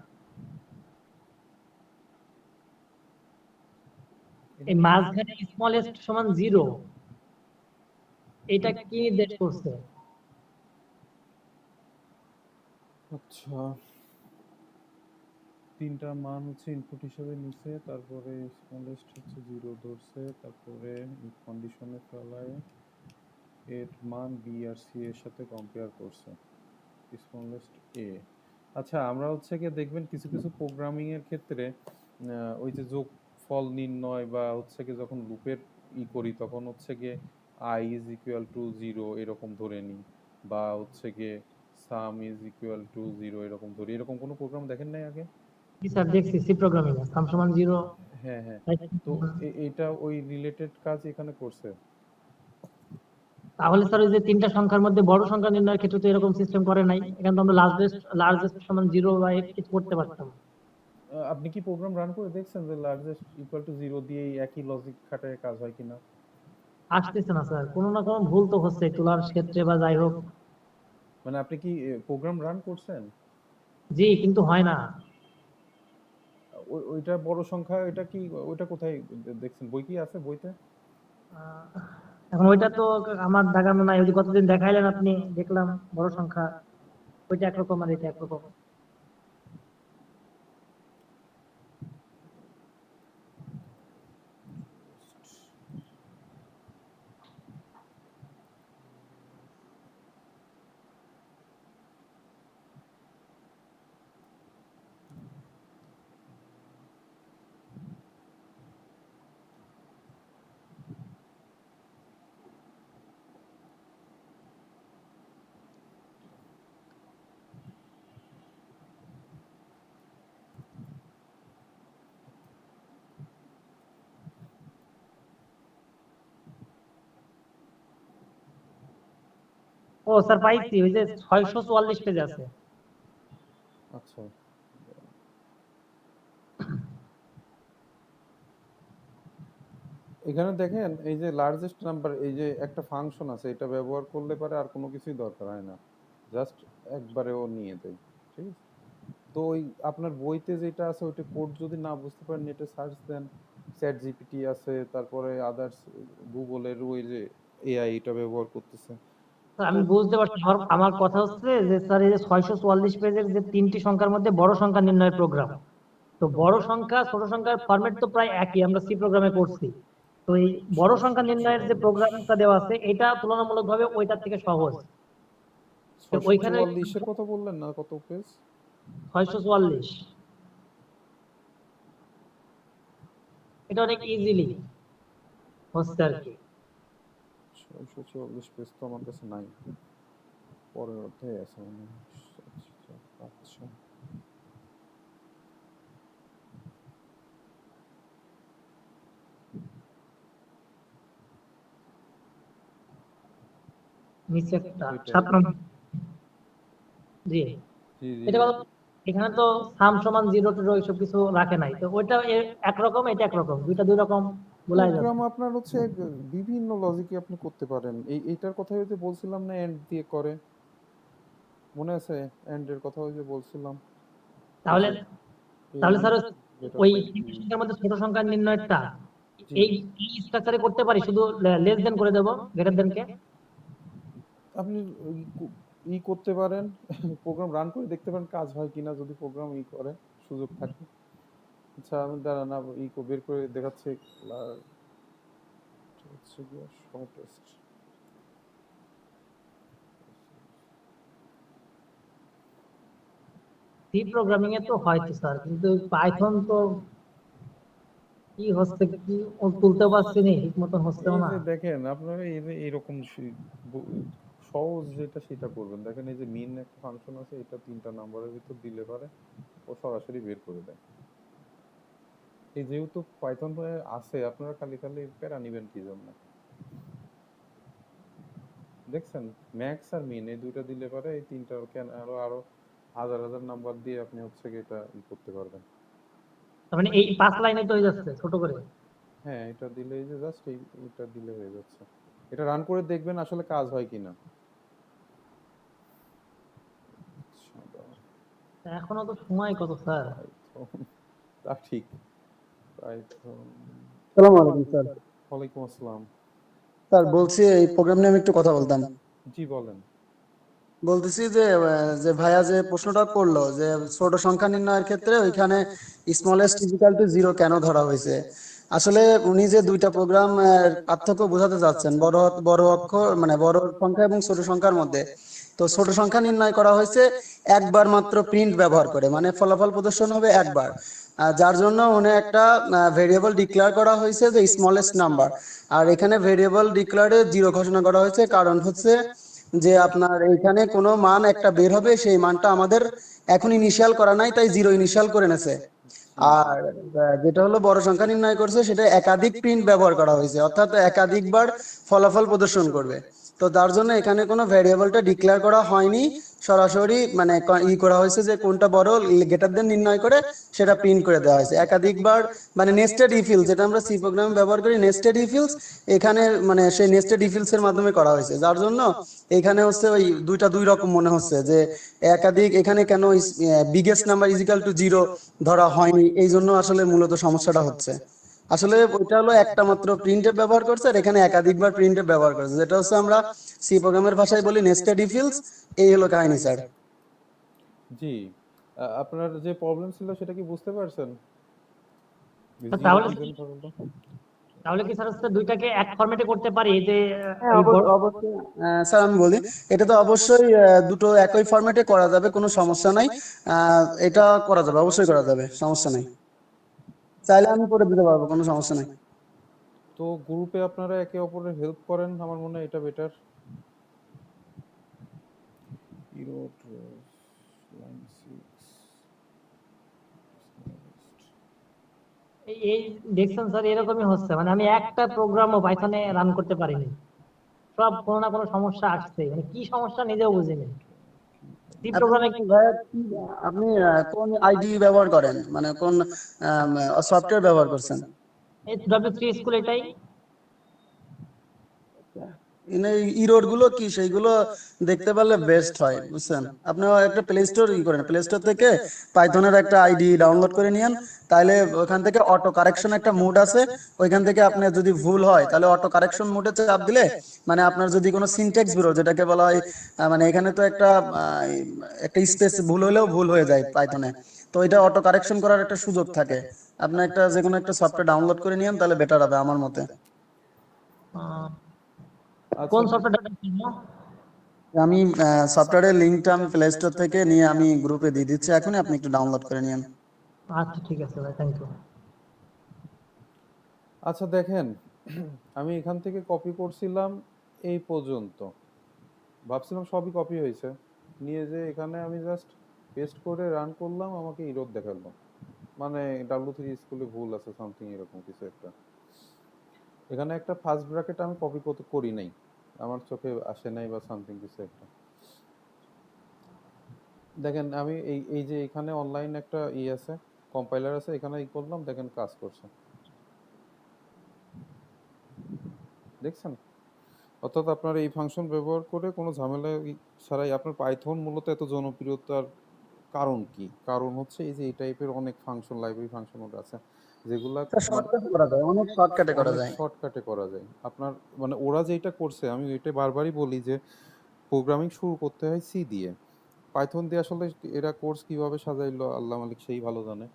এই মাঝখানে স্মলেস্ট সমান 0, এটা কি নির্দেশ করছে? আচ্ছা, 3টা মান হচ্ছে ইনপুট হিসেবে নিছে, তারপরে স্মলেস্ট হচ্ছে 0 ধরছে, তারপরে কন্ডিশনে ফেলায় এর মান বি আর সি এর সাথে কম্পেয়ার করছে। স্মলেস্ট এ, আচ্ছা, আমরা হচ্ছে গিয়ে দেখবেন কিছু কিছু প্রোগ্রামিং এর ক্ষেত্রে ওই যে যোগফল নির্ণয় বা হচ্ছে গিয়ে যখন লুপের করি তখন হচ্ছে গিয়ে i ইজ ইকুয়াল টু 0 এরকম ধরে নিই, বা হচ্ছে গিয়ে সাম ইজ ইকুয়াল টু 0 এরকম ধরি। এরকম কোনো প্রোগ্রাম দেখেন নাই আগে? জি স্যার, দেখছি সি প্রোগ্রামিং এ সাম সমান 0। হ্যাঁ, হ্যাঁ। তো এটা ওই রিলেটেড কাজ এখানে করছে। তাহলে স্যার ওই যে তিনটা সংখ্যার মধ্যে বড় সংখ্যা নির্ণয়ের ক্ষেত্রে তো এরকম সিস্টেম করে নাই, এখানে তো আমরা লার্জেস্ট সমান 0 বা কিছু করতে পারতাম। আপনি কি প্রোগ্রাম রান করে দেখছেন যে লার্জেস্ট ইকুয়াল টু 0 দিয়েই একই লজিক খাটায় কাজ হয় কিনা? আসতেছে না স্যার, কোনো না কোনো ভুল তো হচ্ছে তোলার ক্ষেত্রে বা যাই হোক। মানে আপনি কি প্রোগ্রাম রান করছেন? জি, কিন্তু হয় না। ওইটা বড় সংখ্যা, এটা কি ওইটা কোথায় দেখছেন? বই কি আছে বইতে? আহ, এখন ওইটা তো আমার দেখানো নাই, ওই যে কতদিন দেখাইলেন আপনি, দেখলাম বড় সংখ্যা, ওইটা একরকম আর এটা একরকম। ও স্যার, পাইছি, ওই যে 644 পেজ আছে। আচ্ছা, এখানে দেখেন এই যে লার্জেস্ট নাম্বার, এই যে একটা ফাংশন আছে, এটা ব্যবহার করলে পারে আর কোনো কিছুই দরকার হয় না, জাস্ট একবারে ও নিয়ে দেয়। ঠিক আছে? তো ওই আপনার বইতে যেটা আছে ওইটা কোড যদি না বুঝতে পারেন নেটে সার্চ দেন, চ্যাট জিপিটি আছে, তারপরে আদার্স গুগলের ওই যে এআই এটা ব্যবহার করতেছে। স্যার আমি বুঝতে পারছি, আমার কথা হচ্ছে যে স্যার এই যে 644 পেজের যে তিনটি সংখ্যার মধ্যে বড় সংখ্যা নির্ণয়ের প্রোগ্রাম, তো বড় সংখ্যা ছোট সংখ্যার ফরম্যাট তো প্রায় একই, আমরা সি প্রোগ্রামে করছি। তো এই বড় সংখ্যা নির্ণয়ের যে প্রোগ্রামটা দেওয়া আছে এটা তুলনামূলকভাবে ওইটার থেকে সহজ। তো ওইখানে 644 এর কথা বললেন না, কত পেজ? 644, এটা অনেক ইজিলি হচ্ছে আর কি। 644 পেজ তো আমার কাছে নাই, পরের অধ্যায়ে আছে মনে হয়। আচ্ছা, আচ্ছা। নিচে একটা ওইটাই। 7 নম্বর। জি, জি, জি। এটা বলো, এখানে তো সাম সমান 0 টু ওইসব কিছু রাখে নাই, তো ওইটা একরকম এটা একরকম, দুইটা দুই রকম বলাই যাবে। প্রোগ্রাম আপনার হচ্ছে বিভিন্ন লজিকে আপনি করতে পারেন। এইটার কথা ওই যে বলছিলাম না, এন্ড দিয়ে করে, মনে আছে? এন্ড এর কথা ওই যে বলছিলাম, এই তাহলে যে তাহলে এন্ড স্যার গ্রেটার ওই দ্যান তিনটি সংখ্যার মধ্যে ছোট সংখ্যার নির্ণয়টা জি। এই স্ট্রাকচারে করতে পারি, শুধু লেস দেন করে দেব, গ্রেটার দেন কে। আপনি করতে পারেন, প্রোগ্রাম রান করে দেখতে পারেন কাজ হয় কিনা, যদি প্রোগ্রাম করে সুযোগ থাকে। আচ্ছা, আমি দাঁড়ান বের করে দেখাচ্ছি। হচ্ছে গিয়ে শর্টেস্ট। সি প্রোগ্রামিং এ তো হয়তো স্যার, কিন্তু পাইথন তো কি হচ্ছে কি তুলতে পারছি না, ঠিক মতন হচ্ছেও এই না। যে দেখেন আপনারা এই যে এরকম সহজ যেটা সেটা করবেন। দেখেন এই যে মিন একটা ফাংশন আছে, এটা 3টা নাম্বারের ভিতর দিলে পারে ও সরাসরি বের করে দেয়। এই যেহেতু পাইথন আছে, আপনারা খালি খালি প্যারা নিবেন কি জন্য? দেখছেন, ম্যাক্স আর মিন এই দুইটা দিলে পারে এই 3টা কেন আরো আরো হাজার হাজার নাম্বার দিয়ে আপনি হচ্ছে কি এটা করতে পারবেন। তার মানে এই 5 লাইনে তো হয়ে যাচ্ছে ছোট করে। হ্যাঁ, এটা দিলে এই যে জাস্ট এটা দিলে হয়ে যাচ্ছে। এটা রান করে দেখবেন আসলে কাজ হয় কিনা। এখনো তো সময় কত স্যার? পাইথন, তা ঠিক। পাইথন। আসসালামু আলাইকুম স্যার। ওয়ালাইকুম আসসালাম। স্যার বলছি এই প্রোগ্রাম নিয়ে আমি একটু কথা বলতাম। জি বলেন। বলতেছি যে যে ভাইয়া যে প্রশ্নটা করলো যে ছোট সংখ্যা নির্ণয়ের ক্ষেত্রে ওইখানে স্মলেস্ট ইকুয়াল টু 0 কেন ধরা হয়েছে। আসলে উনি যে দুইটা প্রোগ্রাম পার্থক্য বোঝাতে চাচ্ছেন বড় বড় অক্ষর মানে বড় সংখ্যা এবং ছোট সংখ্যার মধ্যে। তো ছোট সংখ্যা নির্ণয় করা হয়েছে একবার মাত্র প্রিন্ট ব্যবহার করে, মানে ফলাফল প্রদর্শন হবে একবার। যার জন্য উনি একটা ভেরিয়েবল ডিক্লেয়ার করা হয়েছে যে স্মলেস্ট নাম্বার। আর এখানে ভেরিয়েবল ডিক্লেয়ারে 0 ঘোষণা করা হয়েছে, কারণ হচ্ছে যে আপনার এইখানে কোনো মান একটা বের হবে, সেই মানটা আমাদের এখন ইনিশিয়াল করা নাই, তাই 0 ইনিশিয়াল করে নেছে। আর যেটা হলো বড় সংখ্যা নির্ণয় করছে সেটা একাধিক প্রিন্ট ব্যবহার করা হয়েছে, অর্থাৎ একাধিকবার ফলাফল প্রদর্শন করবে। তো তার জন্য এখানে কোনো ভ্যারিয়েবলটা ডিক্লেয়ার করা হয়নি, সরাসরি মানে করা হয়েছে যে কোনটা বড় গ্রেটার দেন নির্ণয় করে সেটা প্রিন্ট করে দেওয়া হয়েছে একাধিকবার। মানে নেস্টেড ইফিলস, যেটা আমরা সি প্রোগ্রামে ব্যবহার করি নেস্টেড ইফিলস, এখানে মানে সেই নেস্টেড ইফিলস এর মাধ্যমে করা হয়েছে। যার জন্য এখানে হচ্ছে ওই দুই রকম মনে হচ্ছে যে একাধিক, এখানে কেন বিগেস্ট নাম্বার ইজিক্যাল টু 0 ধরা হয়নি, এই জন্য আসলে মূলত সমস্যাটা হচ্ছে। আসলে ওইটা হলো একটা মাত্র প্রিন্টে ব্যবহার করছে, আর এখানে একাধিকবার প্রিন্টে ব্যবহার করছে, যেটা হচ্ছে আমরা সি প্রোগ্রামের ভাষায় বলি নেস্টেড ইফিলস। এই হলো কাহিনী স্যার। জি, আপনার যে প্রবলেম ছিল সেটা কি বুঝতে পারছেন? তাহলে ডিজাইন প্রবলেমটা। তাহলে কি স্যার হচ্ছে দুইটাকে এক ফরম্যাটে করতে পারি, যে হ্যাঁ এই বড় অবশ্যই স্যার, আমি বলি এটা তো অবশ্যই দুটো একই ফরম্যাটে করা যাবে, কোনো সমস্যা নাই। এটা করা যাবে, অবশ্যই করা যাবে, সমস্যা নাই। চাইলে আমি করে দিতে পারবো, কোনো সমস্যা নাই। তো গ্রুপে আপনারা একে অপরের হেল্প করেন, আমার মনে হয় এটা বেটার। এই দেখছেন স্যার, এরকমই হচ্ছে, মানে আমি একটা প্রোগ্রামও পাইথনে রান করতে পারিনি, সব কোনো না কোনো সমস্যা আসছে, মানে কি সমস্যা নিজেও বুঝিনি। সি আপনি প্রোগ্রামে ভাইয়া আপনি কোন আইডি ব্যবহার করেন, মানে কোন সফটওয়্যার ব্যবহার করছেন? W3 স্কুল এটাই। ইরোড গুলো কি সেইগুলো দেখতে পারলে বেস্ট হয়, বুঝছেন? আপনি একটা প্লে স্টোর করেন, প্লে স্টোর থেকে পাইথনের একটা আইডি ডাউনলোড করে নিয়েন, তাহলে ওখান থেকে অটো কারেকশন একটা মোড আছে, ওইখান থেকে আপনি যদি ভুল হয় তাহলে অটো কারেকশন মোডে চাপ দিলে, মানে আপনার যদি কোনো সিনট্যাক্স বেরো যেটাকে বলা হয়, মানে এখানে তো একটা স্পেস ভুল হলেও ভুল হয়ে যায় পাইথনে, তো এটা অটো কারেকশন করার একটা সুযোগ থাকে। আপনি একটা যে কোনো একটা সফটওয়্যার ডাউনলোড করে নিয়েন, তাহলে বেটার হবে আমার মতে। কোন আচ্ছা, সফটওয়্যারটা? আমি সফটওয়্যারের লিঙ্কটা আমি প্লে স্টোর থেকে নিয়ে আমি গ্রুপে দিয়ে দিচ্ছি এখনই, আপনি একটু ডাউনলোড করে নিন। আচ্ছা ঠিক আছে ভাই, থ্যাংক ইউ। আচ্ছা দেখেন, আমি এখান থেকে কপি করছিলাম এই পর্যন্ত, ভাবছিলাম সবই কপি হয়েছে, নিয়ে যে এখানে আমি জাস্ট পেস্ট করে রান করলাম, আমাকে ইরর দেখালো, মানে W3 স্কুলে ভুল আছে সামথিং এরকম কিছু একটা। এখানে একটা ফার্স্ট ব্র্যাকেট আমি কপি করতে করি নাই, আমার চোখে আসে নাই বা সামথিং কিছু একটা। দেখেন আমি এই এই যে এখানে অনলাইন একটা আছে, কম্পাইলার আছে, এখানে করলাম, দেখেন কাজ করছে, দেখছেন? অর্থাৎ আপনার এই ফাংশন ব্যবহার করে কোনো ঝামেলা ছাড়াই আপনার পাইথন মূলত এত জনপ্রিয়তার কারণ কি? কারণ হচ্ছে এই যে এই টাইপের অনেক ফাংশন, লাইব্রেরি ফাংশন আছে যেগুলা মানে শর্টকাটে করা যায়, অনেক শর্টকাটে করা অনেক যায়। শর্টকাটে করা যায়। আপনার মানে ওরা যেটা করছে, আমি এটা বারবারই বলি যে প্রোগ্রামিং শুরু করতে হয় সি দিয়ে, পাইথন দিয়ে আসলে এরা কোর্স কিভাবে সাজাইলো আল্লাহ মালিক সেই ভালো জানে।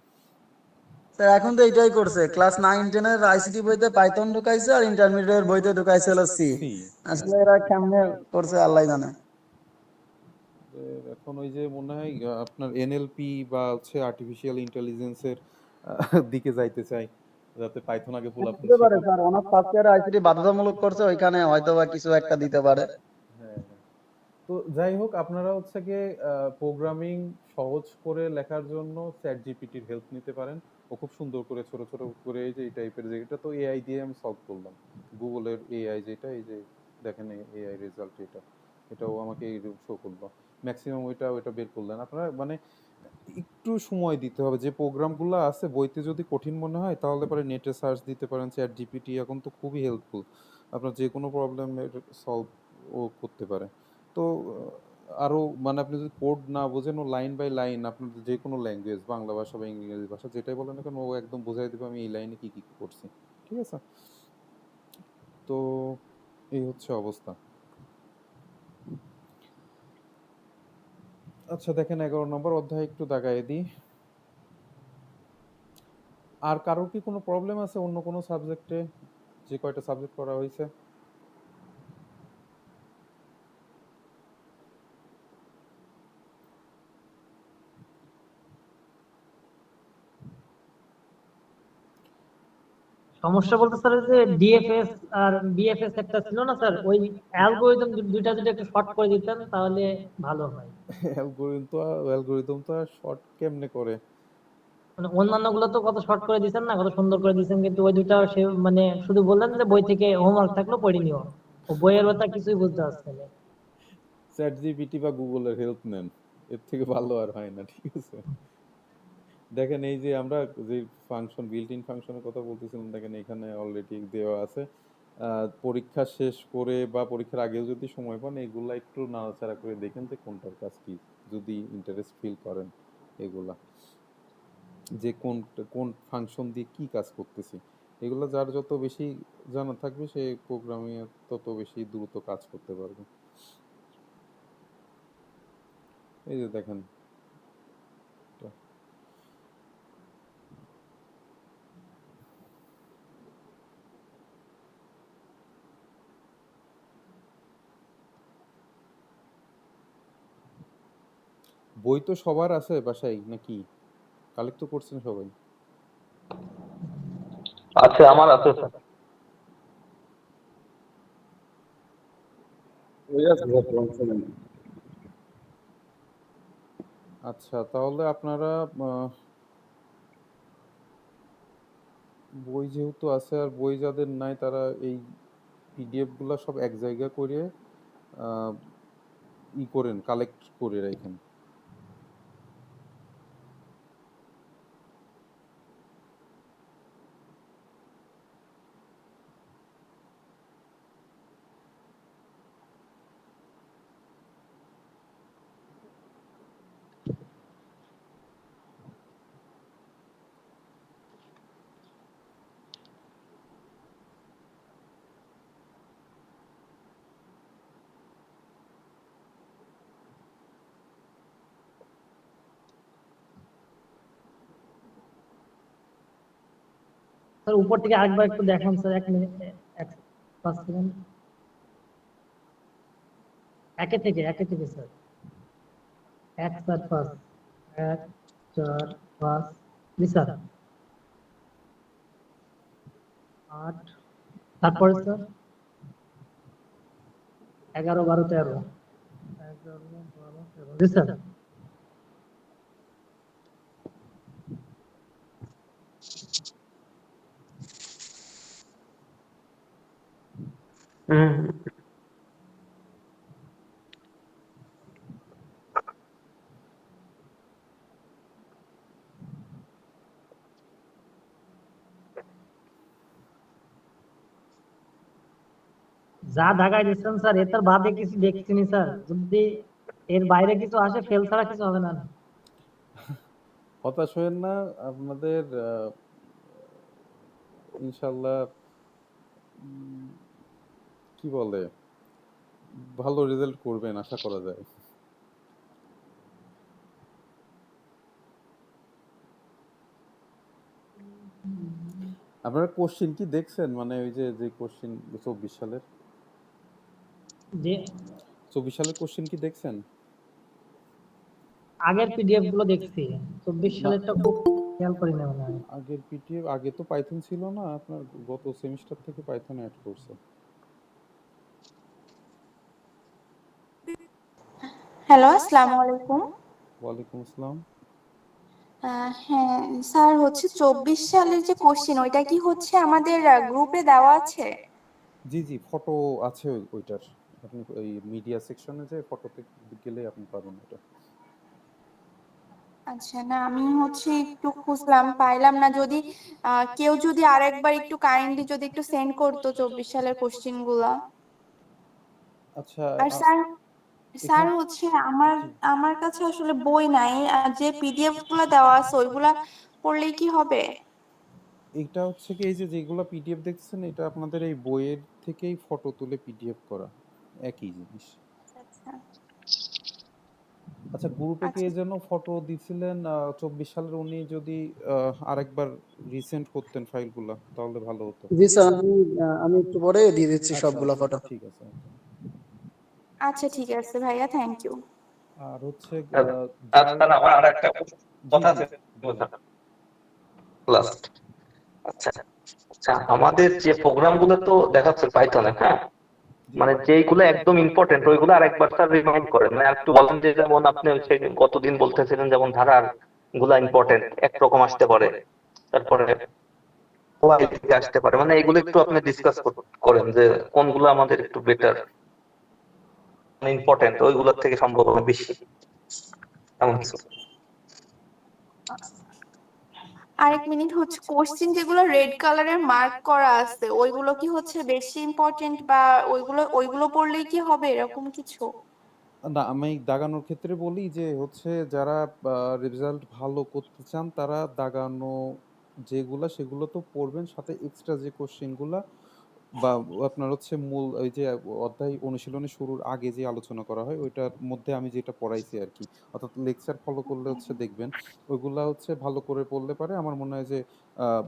স্যার এখন তো এটাই করছে, ক্লাস 9-10 এর আইসিটি বইতে পাইথন ঢুকাইছে, আর ইন্টারমিডিয়েট বইতে ঢুকাইছে হলো সি। সি, হ্যাঁ। আসলে এরা কেমনে করছে আল্লাহ জানে। এখন ওই যে মনে হয় আপনার এনএলপি বা হচ্ছে আর্টিফিশিয়াল ইন্টেলিজেন্সের দিকে যাইতে চাই, যাতে পাইথন আগে ফুলাফুল দিতে পারে শিখুক। স্যার, অনার্স ফার্স্ট ইয়ারে আইসিটি বাধ্যতামূলক করছে, ওইখানে হয়তো বা কিছু একটা দিতে পারে। হ্যাঁ, হ্যাঁ। তো যাই হোক, আপনারা হচ্ছে গিয়ে প্রোগ্রামিং সহজ করে লেখার জন্য চ্যাট জিপিটির হেল্প নিতে পারেন। ও খুব সুন্দর করে ছোট ছোট করে এই যে এই টাইপের, যেটা তো এআই দিয়ে আমি সলভ করলাম, গুগলের এআই যেটা, এই যে দেখেন এআই রেজাল্ট এটা, এটাও আমাকে এইরকম শো করলো, ম্যাক্সিমাম ওইটা বের করলেন। আপনারা মানে একটু সময় দিতে হবে, যে প্রোগ্রামগুলো আছে বইতে যদি কঠিন মনে হয় তাহলে পরে নেটে সার্চ দিতে পারেন, চ্যাট জিপিটি এখন তো খুবই হেল্পফুল, আপনার যে কোনো প্রবলেমের সলভ ও করতে পারে। তো আরো মানে আপনি যদি কোড না বোঝেন, ও লাইন বাই লাইন আপনার যে কোনো ল্যাঙ্গুয়েজ, বাংলা ভাষা বা ইংরেজি ভাষা যেটাই বলেন না কেন, ও একদম বোঝাই দেবে আমি এই লাইনে কি কি করছি, ঠিক আছে? তো এই হচ্ছে অবস্থা। আচ্ছা দেখেন, 11 নম্বর অধ্যায় একটু দাগায় দিই। আর কারোর কি কোনো প্রবলেম আছে অন্য কোনো সাবজেক্টে, যে কয়টা সাবজেক্ট করা হয়েছে? সমস্যা বলতে স্যার যে ডিএফএস আর বিএফএস একটা ছিল না স্যার, ওই অ্যালগোরিদম দুইটা যদি একটু শর্ট করে দিতেন তাহলে ভালো হয়। অ্যালগোরিদম তো আর শর্ট কেমনে করে? মানে অন্যান্য গুলো তো কত শর্ট করে দিচ্ছেন না, কত সুন্দর করে দিচ্ছেন, কিন্তু ওই দুইটা সে মানে শুধু বললেন যে বই থেকে হোমওয়ার্ক থাকলো পড়ে নিও, ও বইয়ের কথা কিছুই বুঝতে পারছে না। চ্যাট জিপিটি বা গুগলের হেল্প নেন, এর থেকে ভালো আর হয় না, ঠিক আছে? দেখেন এই যে আমরা যে ফাংশন, বিল্ট ইন ফাংশনের কথা বলতেছিলাম, দেখেন এখানে অলরেডি দেওয়া আছে। পরীক্ষা শেষ করে বা পরীক্ষার আগেও যদি সময় পান, এগুলা একটু নাড়াচাড়া করে দেখেন যে কোনটার কাজ কি, যদি ইন্টারেস্ট ফিল করেন এগুলা, যে কোন কোন ফাংশন দিয়ে কি কাজ করতেছি, এগুলো যার যত বেশি জানা থাকবে সে প্রোগ্রামিং তত বেশি দ্রুত কাজ করতে পারবে। এই যে দেখেন এটা। বই তো সবার আছে বাসায় নাকি? কালেক্ট তো করছেন সবাই? আছে, আমার আছে স্যার। আচ্ছা, তাহলে আপনারা বই যেহেতু আছে, আর বই যাদের নাই তারা এই পিডিএফ গুলা সব এক জায়গা করে আহ, করেন, কালেক্ট করে রাখেন। স্যার উপর থেকে আরেকবার একটু দেখান স্যার, 1 মিনিট, 5 সেকেন্ড। একে থেকে স্যার, 1 4 5, 1 4 5, জি স্যার, 8, তারপরে স্যার 11 12 13, 11 12 13, জি স্যার। হুম। যা ঢাকায় দিচ্ছেন স্যার, এটার বাদে কিছু দেখছিনি স্যার, যদি এর বাইরে কিছু আসে ফেল ছাড়া কিছু হবে না। হতাশ হয়েন না, আপনাদের ইনশাল্লাহ কি বলে ভালো রেজাল্ট করবেন আশা করা যায়। আপনারা কোশ্চিন কি দেখছেন, মানে ওই যে যে কোশ্চিন 24 সালের, যে 24 সালের কোশ্চিন কি দেখছেন? আগের পিডিএফ গুলো দেখছি, 24 না, সালেরটা খুব খেয়াল করি না মনে হয়। আগের পিটিএফ, আগে তো পাইথন ছিল না, আপনার গত সেমিস্টার থেকে পাইথন অ্যাড করছে। হ্যালো, আসসালামু আলাইকুম। ওয়ালাইকুম আসসালাম। হ্যাঁ স্যার, হচ্ছে 24 সালের যে কোশ্চেন, ওইটা কি হচ্ছে আমাদের গ্রুপে দেওয়া আছে? জি জি, ফটো আছে ওইটার, আপনি ওই মিডিয়া সেকশনে যে ফটোতে গেলে আপনি পাবেন ওটা। আচ্ছা, না আমি হচ্ছে একটু খুঁজলাম, পাইলাম না। যদি কেউ যদি আরেকবার একটু কাইন্ডলি যদি একটু সেন্ড করতো 24 সালের কোশ্চেন গুলা। আচ্ছা, আর স্যার, স্যার এখানে হচ্ছে আমার জি, আমার কাছে আসলে বই নাই, আর যে পিডিএফ গুলা দেওয়া আছে ওইগুলা পড়লেই কি হবে? এইটা হচ্ছে কি, এই যে যেগুলো পিডিএফ দেখছেন, এটা আপনাদের এই বইয়ের থেকেই ফটো তুলে পিডিএফ করা, একই জিনিস। আচ্ছা আচ্ছা, গ্রুপে কে আচ্ছা। যেন ফটো দিছিলেন 24 সালের, উনি যদি আরেকবার রিসেন্ড করতেন ফাইলগুলা তাহলে ভালো হতো। জি স্যার, আমি একটু পরে দিয়ে দিচ্ছি আচ্ছা সবগুলা আচ্ছা, ফটো। ঠিক আছে, okay. আচ্ছা ঠিক আছে ভাইয়া, থ্যাংক ইউ। আর হচ্ছে যার, আচ্ছা, আমার আর একটা জি কথা জি আছে বলেন। লাস্ট। আচ্ছা, আচ্ছা, আমাদের যে প্রোগ্রাম গুলো তো দেখাচ্ছে পাইথনে, হ্যাঁ, জি মানে যেইগুলো একদম ইম্পর্টেন্ট ওইগুলো আরেকবার স্যার রিমাইন্ড করেন, মানে একটু বলেন যে যেমন আপনি সেই গতদিন বলতেছিলেন যেমন ধারার গুলা ইম্পর্টেন্ট একরকম আসতে পারে, তারপরে ওয়াই থেকে আসতে পারে, মানে এগুলো একটু আপনি ডিসকাস করেন যে কোনগুলো আমাদের একটু বেটার, মানে ইম্পর্টেন্ট ওইগুলোর থেকে সম্ভাবনা বেশি, এমন কিছু। আরেক মিনিট, হচ্ছে কোশ্চেন যেগুলো রেড কালারের মার্ক করা আছে ওইগুলো কি হচ্ছে বেশি ইম্পর্টেন্ট, বা ওইগুলো পড়লেই কি হবে এরকম কিছু? না, আমি দাগানোর ক্ষেত্রে বলি যে হচ্ছে যারা রেজাল্ট ভালো করতে চান তারা দাগানো যেগুলা সেগুলো তো পড়বেন, সাথে এক্সট্রা যে কোশ্চেনগুলা বা আপনার হচ্ছে মূল ওই যে অধ্যায় অনুশীলনী শুরুর আগে যে আলোচনা করা হয় ওইটার মধ্যে আমি যেটা পড়াইছি আর কি, অর্থাৎ লেকচার ফলো করলে হচ্ছে দেখবেন ওইগুলা হচ্ছে ভালো করে পড়লে পারে আমার মনে হয় যে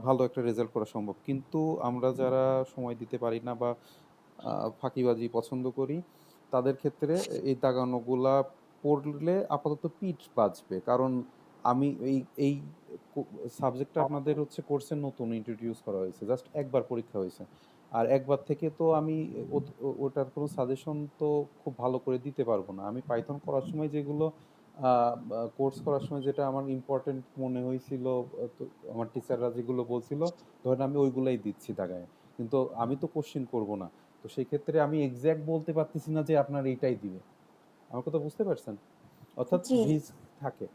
ভালো একটা রেজাল্ট করা সম্ভব। কিন্তু আমরা যারা সময় দিতে পারি না বা ফাঁকিবাজি পছন্দ করি তাদের ক্ষেত্রে এই দাগানোগুলা পড়লে আপাতত পিঠ বাঁচবে। কারণ আমি এই সাবজেক্টটা আপনাদের হচ্ছে কোর্সে নতুন ইন্ট্রোডিউস করা হয়েছে, জাস্ট একবার পরীক্ষা হয়েছে। আর একবার থেকে তো আমি ওটার কোনো সাজেশন তো খুব ভালো করে দিতে পারবো না। আমি পাইথন করার সময় যেগুলো কোর্স করার সময় যেটা আমার ইম্পর্টেন্ট মনে হয়েছিল, তো আমার টিচাররা যেগুলো বলছিল ধরেন আমি ওইগুলাই দিচ্ছি দাগায়, কিন্তু আমি তো কোশ্চেন করব না। তো সেই ক্ষেত্রে আমি এক্সাক্ট বলতে পারতেছি না যে আপনার এইটাই দিবে। আমার কথা বুঝতে পারছেন? অর্থাৎ জি, রিস্ক থাকে।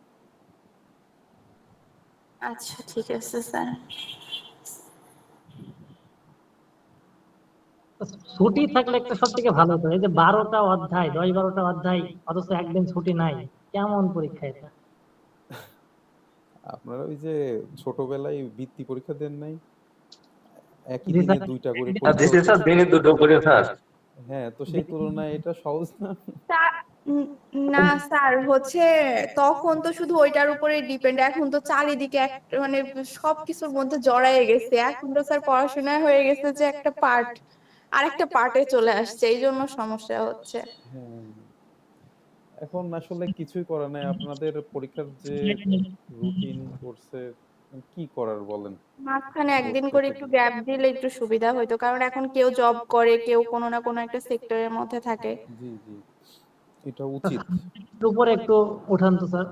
আচ্ছা ঠিক আছে স্যার। ছুটি থাকলে একটা সব থেকে ভালো হতো, এই যে 12টা অধ্যায়, 10-12টা অধ্যায়, অথচ একদিন ছুটি নাই, কেমন পরীক্ষা এটা? আপনারা ওই যে ছোটবেলায় বৃত্তি পরীক্ষা দেন নাই? একই জি দিনে স্যার। 2টা করে আর পরীক্ষা দিছে হতো। স্যার দিনে দুটো করে স্যার। হ্যাঁ, তো সেই তুলনায় এটা সহজ না? উম, না স্যার, হচ্ছে তখন তো শুধু ওইটার উপরে ডিপেন্ড, এখন তো চারিদিকে মানে সবকিছুর মধ্যে জড়ায়ে গেছে, এখন তো স্যার পড়াশোনা হয়ে গেছে যে একটা পার্ট আরেকটা পার্টে চলে আসছে, এই জন্য সমস্যা হচ্ছে। হ্যাঁ, এখন আসলে কিছুই করার নাই। আপনাদের পরীক্ষার যে রুটিন করছে, কি করার বলেন? মাঝখানে একদিন বসতে করে একটু থাকি। গ্যাপ দিলে একটু সুবিধা হতো, কারণ এখন কেউ জব করে, কেউ কোনো না কোনো একটা সেক্টরের মধ্যে থাকে। জি, জি। এটা উচিত। এর উপরে একটু উঠান তো স্যার।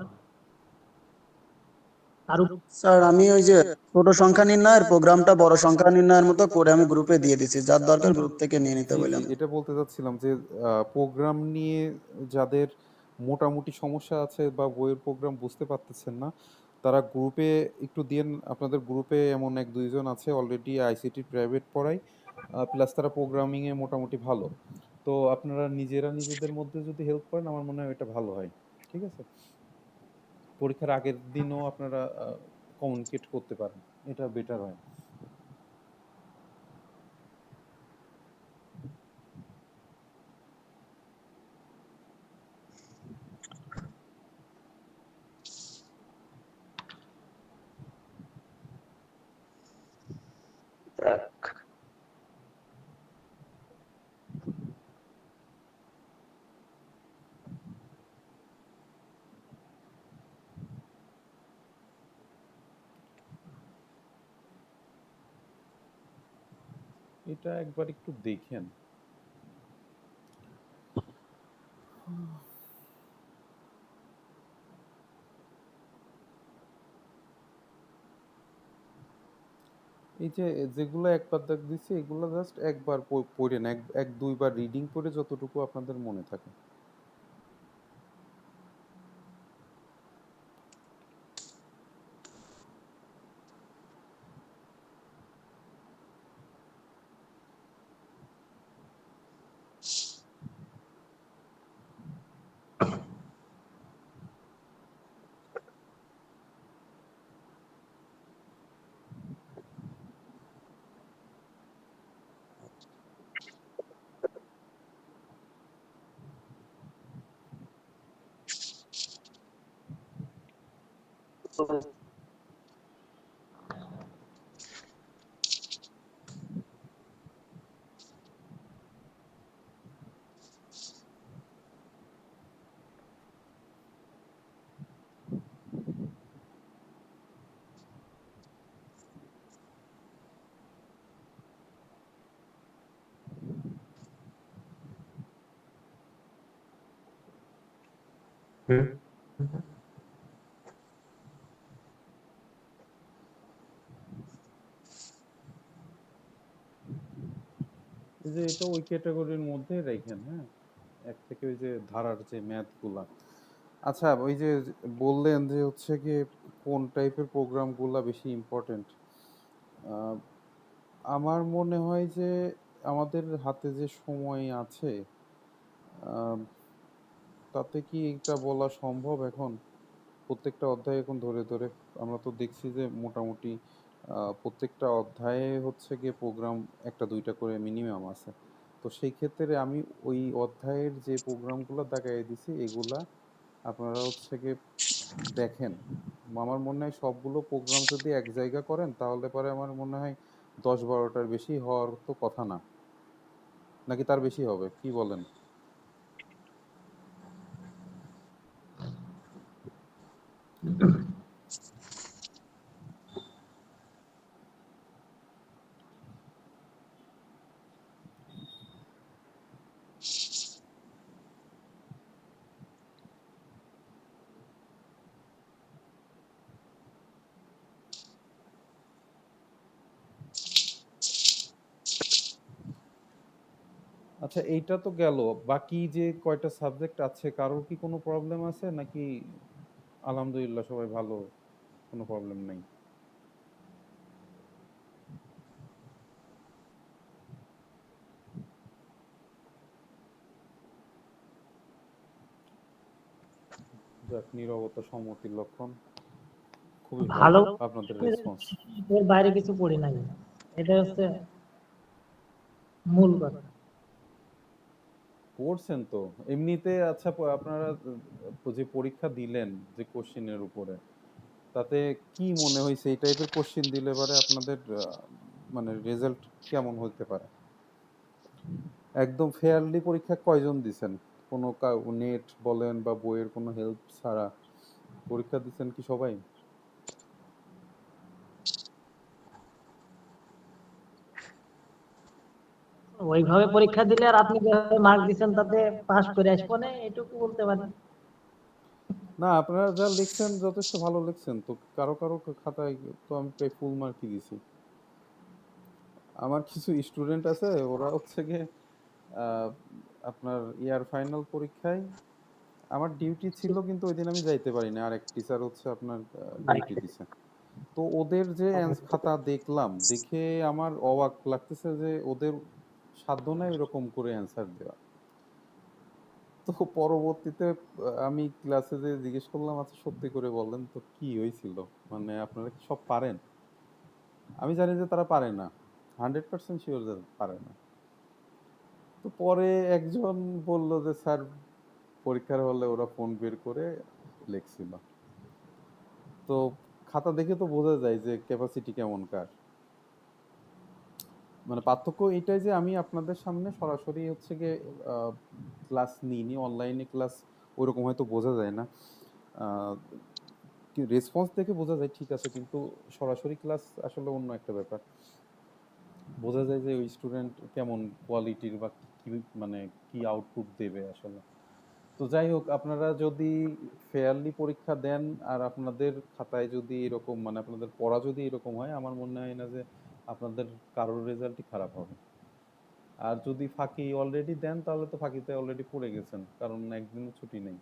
আর স্যার আমি ওই যে ছোট সংখ্যা নির্ণয়ের প্রোগ্রামটা বড় সংখ্যা নির্ণয়ের মতো করে আমি গ্রুপে দিয়ে দিছি, যার দরকার গ্রুপ থেকে নিয়ে নিতে জি, জি। বললাম। এটা বলতে চাচ্ছিলাম যে প্রোগ্রাম নিয়ে যাদের মোটামুটি সমস্যা আছে বা বইয়ের প্রোগ্রাম বুঝতে পারতেছেন না, তারা গ্রুপে একটু দিয়েন। আপনাদের গ্রুপে এমন ১-২ জন আছে অলরেডি আইসিটি প্রাইভেট পড়ায়। প্লাস তারা প্রোগ্রামিং এ মোটামুটি ভালো। তো আপনারা নিজেরা নিজেদের মধ্যে যদি হেল্প করেন আমার মনে হয় এটা ভালো হয়। ঠিক আছে? পরীক্ষার আগের দিনও আপনারা কমিউনিকেট করতে পারেন। এটা বেটার হয়। যাক, এটা একবার একটু দেখেন। এই যে যেগুলো একবার দেখ দিছি এগুলো জাস্ট একবার পড়েন, এক এক দুইবার রিডিং করে যতটুকু আপনাদের মনে থাকে। হুম। এই যে এটা ওই ক্যাটাগরির মধ্যে রাখেন, হ্যাঁ, এক থেকে ওই যে ধারার যে ম্যাথগুলা। আচ্ছা, ওই যে বললেন যে হচ্ছে গিয়ে কোন টাইপের প্রোগ্রামগুলা বেশি ইম্পর্টেন্ট। আমার মনে হয় যে আমাদের হাতে যে সময় আছে, আহ, তাতে কি এটা বলা সম্ভব এখন? প্রত্যেকটা অধ্যায় এখন ধরে ধরে আমরা তো দেখছি যে মোটামুটি প্রত্যেকটা অধ্যায়ে হচ্ছে গিয়ে প্রোগ্রাম একটা দুইটা করে মিনিমাম আছে। তো সেই ক্ষেত্রে আমি ওই অধ্যায়ের যে প্রোগ্রামগুলো দেখাই দিছি এগুলা আপনারা হচ্ছে গিয়ে দেখেন। আমার মনে হয় সবগুলো প্রোগ্রাম যদি এক জায়গা করেন তাহলে পরে আমার মনে হয় 10-12টার বেশি হওয়ার তো কথা না, নাকি তার বেশি হবে, কি বলেন? আচ্ছা, এইটা তো গেল। বাকি যে কয়টা সাবজেক্ট আছে কারোর কি কোনো প্রবলেম আছে নাকি আলহামদুলিল্লাহ সবাই ভালো, কোনো প্রবলেম নাই? যাক, নীরবতা সম্মতির লক্ষণ। খুবই ভালো ভালো আপনাদের রেসপন্স। এর বাইরে কিছু পড়ি নাই, এটা হচ্ছে মূল কথা। পড়ছেন তো এমনিতে। আচ্ছা, আপনারা যে পরীক্ষা দিলেন যে কোশ্চেনের উপরে, তাতে কি মনে হয়েছে এই টাইপের কোশ্চেন দিলে পারে আপনাদের মানে রেজাল্ট কেমন হতে পারে? একদম ফেয়ারলি পরীক্ষা কয়জন দিছেন? কোনো নেট বলেন বা বইয়ের কোনো হেল্প ছাড়া পরীক্ষা দিচ্ছেন কি সবাই? ওইভাবে পরীক্ষা দিলে আর আপনি যেভাবে মার্ক দিচ্ছেন তাতে পাস করে আসবো না, এটুকু বলতে পারি। না, আপনারা যা লিখছেন যথেষ্ট ভালো লিখছেন তো। কারো কারো খাতায় তো আমি প্রায় ফুল মার্কই দিছি। আমার কিছু স্টুডেন্ট আছে, ওরা হচ্ছে গিয়ে আহ, আপনার ইয়ার ফাইনাল পরীক্ষায় আমার ডিউটি ছিল কিন্তু ওই দিন আমি যাইতে পারিনি, আর এক টিচার হচ্ছে আপনার ডিউটি দিছে। তো ওদের যে খাতা দেখলাম, দেখে আমার অবাক লাগতেছে যে ওদের সাধ্য নাই এরকম করে অ্যান্সার দেওয়া। তো পরবর্তীতে আমি ক্লাসে যে জিজ্ঞেস করলাম, আচ্ছা সত্যি করে বলেন তো কি হয়েছিল, মানে আপনারা কি সব পারেন? আমি জানি যে তারা পারে না, 100% শিওর যে পারে না। তো পরে একজন বলল যে স্যার পরীক্ষার হলে ওরা ফোন বের করে লেখছিল। তো খাতা দেখে তো বোঝা যায় যে ক্যাপাসিটি কেমন কার। মানে পার্থক্য এটাই যে আমি আপনাদের সামনে সরাসরি হচ্ছে গিয়ে ক্লাস নিইনি, অনলাইনে ক্লাস ওইরকম হয়তো বোঝা যায় না। রেসপন্স দেখে বোঝা যায় ঠিক আছে, কিন্তু সরাসরি ক্লাস আসলে অন্য একটা ব্যাপার। বোঝা যায় যে ওই স্টুডেন্ট কেমন কোয়ালিটির বা কি, মানে কি আউটপুট দেবে আসলে। তো যাই হোক, আপনারা যদি ফেয়ারলি পরীক্ষা দেন আর আপনাদের খাতায় যদি এরকম, মানে আপনাদের পড়া যদি এরকম হয়, আমার মনে হয় না যে আপনাদের কারোর রেজাল্টই খারাপ হবে। আর যদি ফাঁকি অলরেডি দেন তাহলে তো ফাঁকিতে অলরেডি পড়ে গেছেন, কারণ একদিনও ছুটি নেই।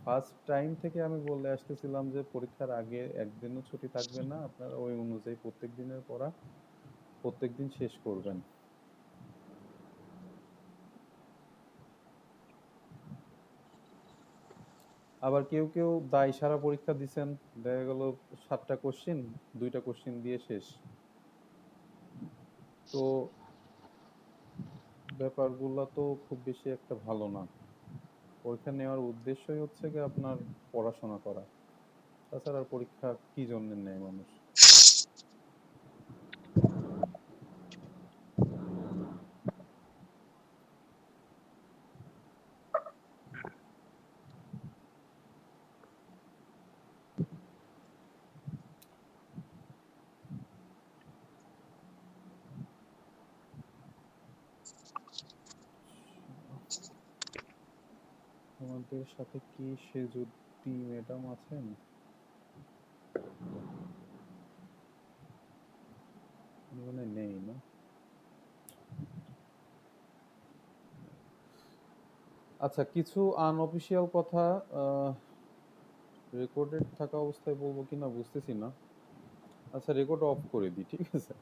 ফার্স্ট টাইম থেকে আমি বলে আসতেছিলাম যে পরীক্ষার আগে একদিনও ছুটি থাকবে না, আপনারা ওই অনুযায়ী প্রত্যেক দিনের পড়া প্রত্যেক দিন শেষ করবেন। আবার কেউ কেউ দায় সারা পরীক্ষা দিছেন, দেখা গেল 7টা কোশ্চিন, 2টা কোশ্চিন দিয়ে শেষ। তো ব্যাপারগুলো তো খুব বেশি একটা ভালো না। পরীক্ষা নেওয়ার উদ্দেশ্যই হচ্ছে কি আপনার পড়াশোনা করা। তাছাড়া আর পরীক্ষা কি জন্য নেয় মানুষ? সময় আপনাদের সাথে কি সেজুদ্দি ম্যাডাম আছেন? মানে নেই না? আচ্ছা, কিছু আনঅফিসিয়াল কথা রেকর্ডেড থাকা অবস্থায় বলবো কিনা বুঝতেছি না। আচ্ছা, রেকর্ড অফ করে দিই, ঠিক আছে?